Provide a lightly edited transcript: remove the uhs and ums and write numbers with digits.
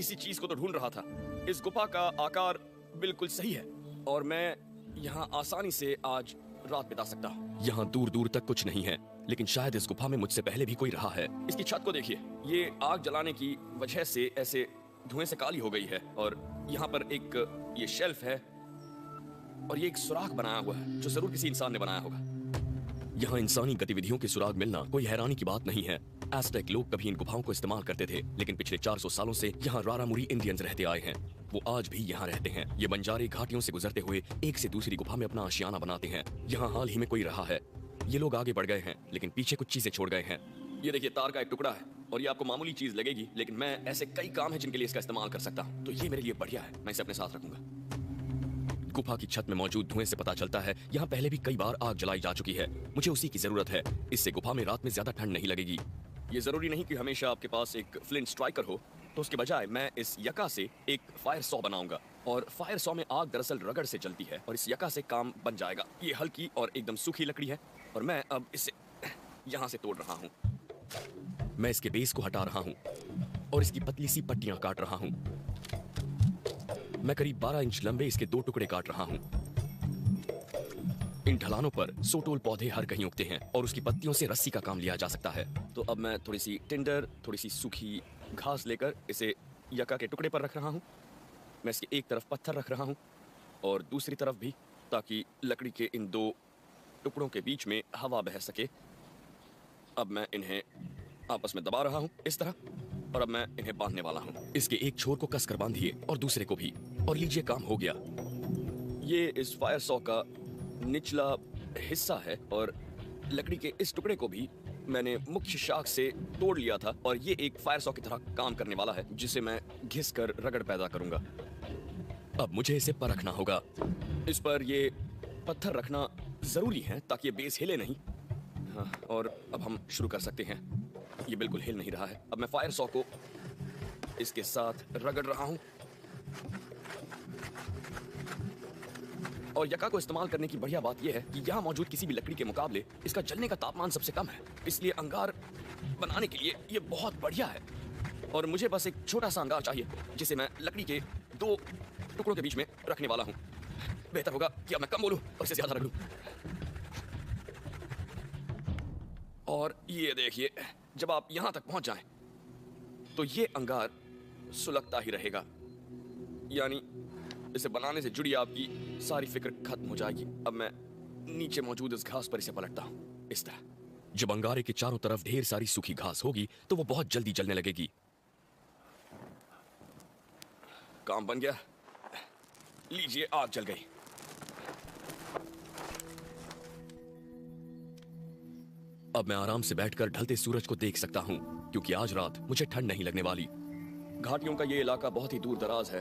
इसी चीज को तो ढूंढ रहा था। इस गुफा का आकार बिल्कुल सही है और मैं यहाँ आसानी से आज रात बिता सकता हूँ। यहाँ दूर दूर तक कुछ नहीं है, लेकिन शायद इस गुफा में मुझसे पहले भी कोई रहा है। इसकी छत को देखिए, ये आग जलाने की वजह से ऐसे धुएं से काली हो गई है। और यहाँ पर एक ये शेल्फ है और ये एक सुराख बनाया हुआ है जो जरूर किसी इंसान ने बनाया होगा। यहाँ इंसानी गतिविधियों के सुराग मिलना कोई हैरानी की बात नहीं है। एज़टेक लोग कभी इन गुफाओं को इस्तेमाल करते थे, लेकिन पिछले 400 सालों से यहाँ रारामुरी इंडियंस रहते आए हैं। वो आज भी यहाँ रहते हैं। ये बंजारे घाटियों से गुजरते हुए एक से दूसरी गुफा में अपना आशियाना बनाते हैं। यहाँ हाल ही में कोई रहा है। ये लोग आगे बढ़ गए हैं, लेकिन पीछे कुछ चीजें छोड़ गए हैं। ये देखिए, तार का एक टुकड़ा है और ये आपको मामूली चीज लगेगी, लेकिन मैं ऐसे कई काम है जिनके लिए इसका इस्तेमाल कर सकता हूँ, तो ये मेरे लिए बढ़िया है। मैं इसे अपने साथ रखूंगा। गुफा की छत में मौजूद धुएं से पता चलता है यहाँ पहले भी कई बार आग जलाई जा चुकी है। मुझे उसी की जरूरत है। इससे गुफा में रात में ज्यादा ठंड नहीं लगेगी। ये जरूरी नहीं कि हमेशा आपके पास एक फ्लिंट स्ट्राइकर हो, तो उसके बजाय मैं इस यका से एक फायर सॉ बनाऊंगा। और फायर सॉ में आग दरअसल रगड़ से जलती है और इस यका से काम बन जाएगा। ये हल्की और एकदम सूखी लकड़ी है और मैं अब इसे यहाँ से तोड़ रहा हूँ। मैं इसके बेस को हटा रहा हूँ और इसकी पतली सी पट्टियां काट रहा हूँ। मैं करीब 12 इंच लंबे इसके 2 टुकड़े काट रहा हूँ। इन ढलानों पर सोटोल पौधे हर कहीं उगते हैं और उसकी पत्तियों से रस्सी का काम लिया जा सकता है। तो अब मैं थोड़ी सी टिंडर, थोड़ी सी सूखी घास लेकर इसे यका के टुकड़े पर रख रहा हूँ। मैं इसके एक तरफ पत्थर रख रहा हूँ और दूसरी तरफ भी, ताकि लकड़ी के इन 2 टुकड़ों के बीच में हवा बह सके। अब मैं इन्हें आपस में दबा रहा हूँ इस तरह, और अब मैं इन्हें बांधने वाला हूँ। इसके एक छोर को कसकर बांधिए और दूसरे को भी, और लीजिए काम हो गया। ये इस फायर सॉ का निचला हिस्सा है और लकड़ी के इस टुकड़े को भी मैंने मुख्य शाख से तोड़ लिया था और ये एक फायर सॉ की तरह काम करने वाला है, जिसे मैं घिसकर रगड़ पैदा करूंगा। अब मुझे इसे परखना होगा। इस पर ये पत्थर रखना जरूरी है ताकि ये बेस हिले नहीं। हाँ, और अब हम शुरू कर सकते हैं। ये बिल्कुल हिल नहीं रहा है। अब मैं फायर सॉ को इसके साथ रगड़ रहा हूं और यका को इस्तेमाल करने की बढ़िया बात यह है कि यहाँ मौजूद किसी भी लकड़ी के मुकाबले इसका जलने का तापमान सबसे कम है, इसलिए अंगार बनाने के लिए ये बहुत बढ़िया है। और मुझे बस एक छोटा सा अंगार चाहिए जिसे मैं लकड़ी के 2 टुकड़ों के बीच में रखने वाला हूँ। बेहतर होगा कि अब मैं कम बोलूं और इसे ज्यादा रगड़ूं। और ये देखिए, जब आप यहां तक पहुंच जाएं, तो ये अंगार सुलगता ही रहेगा, यानी इसे बनाने से जुड़ी आपकी सारी फिक्र खत्म हो जाएगी। अब मैं नीचे मौजूद इस घास पर इसे पलटता हूं इस तरह। जब अंगारे के चारों तरफ ढेर सारी सूखी घास होगी तो वो बहुत जल्दी जलने लगेगी। काम बन गया। लीजिए, आग जल गई। अब मैं आराम से बैठकर ढलते सूरज को देख सकता हूं, क्योंकि आज रात मुझे ठंड नहीं लगने वाली। घाटियों का ये इलाका बहुत ही दूर दराज है।